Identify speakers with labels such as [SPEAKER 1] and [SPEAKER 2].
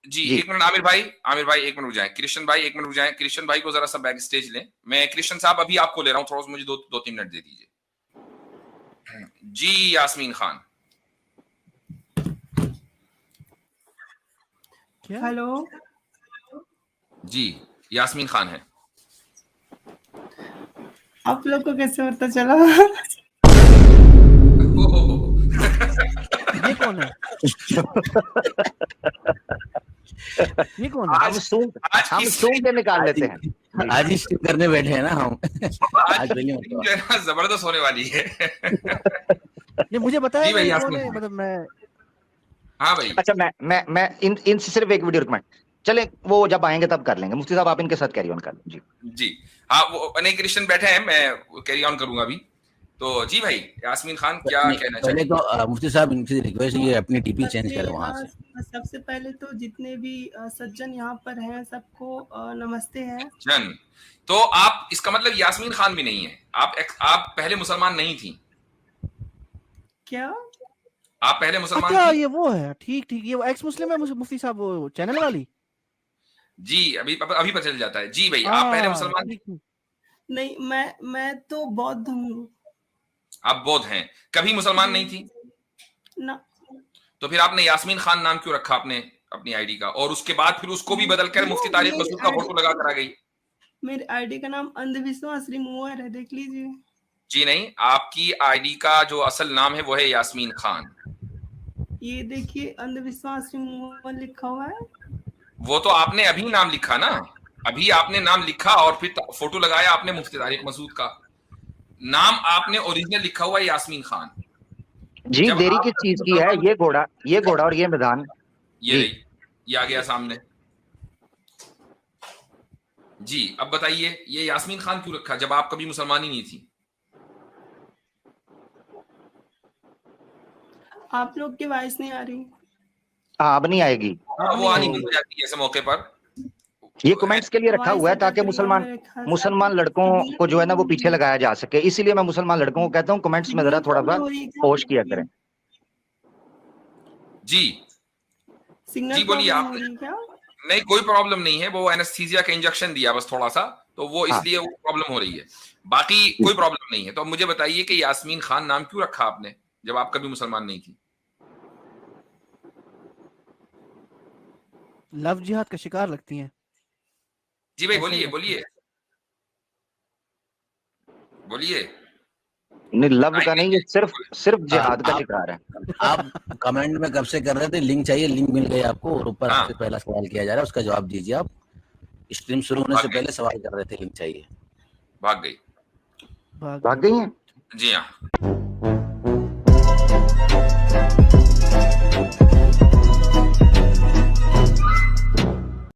[SPEAKER 1] जी
[SPEAKER 2] जी
[SPEAKER 1] एक मिनट आमिर भाई एक मिनट रुक जाएं, कृष्ण भाई एक मिनट रुक जाएं, कृष्ण भाई को जरा सा बैक स्टेज लें। मैं कृष्ण साहब अभी आपको ले रहा हूँ, थोड़ा सा मुझे दो तीन मिनट दे दीजिए। जी यास्मीन खान।
[SPEAKER 3] हेलो
[SPEAKER 1] जी यास्मीन खान है।
[SPEAKER 3] आप लोग को कैसे पता चला?
[SPEAKER 4] ये कौन है? ये कौन है?
[SPEAKER 2] हम सूंघ के निकाल लेते हैं।
[SPEAKER 5] आज ही स्ट्रीम करने बैठे हैं ना हम।
[SPEAKER 1] आज जो है ना जबरदस्त होने वाली है।
[SPEAKER 4] ये मुझे बताया
[SPEAKER 1] जी भाई,
[SPEAKER 4] नहीं
[SPEAKER 1] यास्मीन
[SPEAKER 4] कौन है,
[SPEAKER 1] खान।
[SPEAKER 4] मतलब मैं।
[SPEAKER 1] हाँ भाई।
[SPEAKER 2] अच्छा मैं इनसे सिर्फ एक वीडियो रिकमेंड, चले वो जब आएंगे तब कर लेंगे। मुफ्ती साहब आप इनके साथ कैरी ऑन कर लें। जी
[SPEAKER 1] जी हाँ, वो नहीं कृष्ण बैठे हैं, मैं कैरी ऑन करूंगा अभी। तो जी भाई यास्मीन खान क्या कहना
[SPEAKER 5] पहले
[SPEAKER 1] चाहिए?
[SPEAKER 5] तो मुफ्ती साहब इनसे रिक्वेस्ट ये अपनी टीपी चेंज करें वहां से।
[SPEAKER 3] सबसे पहले तो जितने भी सज्जन यहाँ पर हैं सबको नमस्ते है।
[SPEAKER 1] जन तो आप, इसका मतलब यास्मीन खान भी नहीं है, आप पहले मुसलमान नहीं थी?
[SPEAKER 3] क्या
[SPEAKER 1] आप पहले मुसलमान
[SPEAKER 4] अच्छा
[SPEAKER 1] थी?
[SPEAKER 4] ये वो है, ठीक ठीक, ये वो एक्स मुस्लिम है मुफ्ती साहब, वो चैनल वाली।
[SPEAKER 1] जी अभी पता चल जाता है। जी भाई आप पहले मुसलमान थी?
[SPEAKER 3] नहीं, मैं तो बौद्ध हूँ।
[SPEAKER 1] आप बौद्ध हैं, कभी मुसलमान नहीं थी
[SPEAKER 3] ना।
[SPEAKER 1] तो फिर आपने यास्मीन खान नाम क्यों रखा अपने अपनी आईडी का, और उसके बाद फिर उसको भी बदलकर मुफ्ती तारिक मसूद का फोटो लगा कर आ गई?
[SPEAKER 3] मेरी आईडी का नाम अंधविश्वास रिमूवर है, देख लीजिए।
[SPEAKER 1] जी नहीं, आपकी आईडी का जो असल नाम है वो है यास्मीन खान।
[SPEAKER 3] ये देखिए अंधविश्वास रिमूवर लिखा हुआ है।
[SPEAKER 1] वो तो आपने अभी नाम लिखा ना, अभी आपने नाम लिखा और फिर फोटो लगाया आपने मुफ्ती तारिक मसूद का। नाम आपने ओरिजिनल लिखा हुआ है यास्मीन खान।
[SPEAKER 2] जी देरी किस चीज की है? ये घोड़ा और ये मैदान।
[SPEAKER 1] ये रही, ये आ गया सामने। जी अब बताइए ये यास्मीन खान क्यों रखा जब आप कभी मुसलमान ही नहीं थी?
[SPEAKER 3] आप लोग की वॉइस नहीं आ रही।
[SPEAKER 2] हाँ अब नहीं आएगी।
[SPEAKER 1] वो आनी बंद हो जाती है ऐसे मौके पर।
[SPEAKER 2] ये कमेंट्स के लिए रखा हुआ है ताकि मुसलमान लड़कों को जो है ना वो पीछे लगाया जा सके, इसीलिए मैं मुसलमान लड़कों को कहता हूँ कमेंट्स में जरा थोड़ा सा होश किया करें।
[SPEAKER 1] जी जी बोलिए आप। नहीं कोई प्रॉब्लम नहीं है, वो एनेस्थीसिया का इंजेक्शन दिया बस थोड़ा सा, तो वो इसलिए वो प्रॉब्लम हो रही है, बाकी कोई प्रॉब्लम नहीं है। तो अब मुझे बताइए कि यास्मीन खान नाम क्यों रखा आपने जब आप कभी मुसलमान नहीं थी?
[SPEAKER 4] लव जिहाद का शिकार लगती हैं।
[SPEAKER 1] जी भाई बोलिए बोलिए बोलिए।
[SPEAKER 2] नहीं लव का नहीं, ये सिर्फ जिहाद का शिकार है।
[SPEAKER 5] आप कमेंट में कब से कर रहे थे लिंक चाहिए, लिंक मिल गई आपको, और ऊपर आपसे पहला सवाल किया जा रहा है उसका जवाब दीजिए। आप स्ट्रीम शुरू होने से पहले सवाल कर रहे थे लिंक चाहिए।
[SPEAKER 1] भाग गई
[SPEAKER 2] हैं।
[SPEAKER 1] जी हाँ।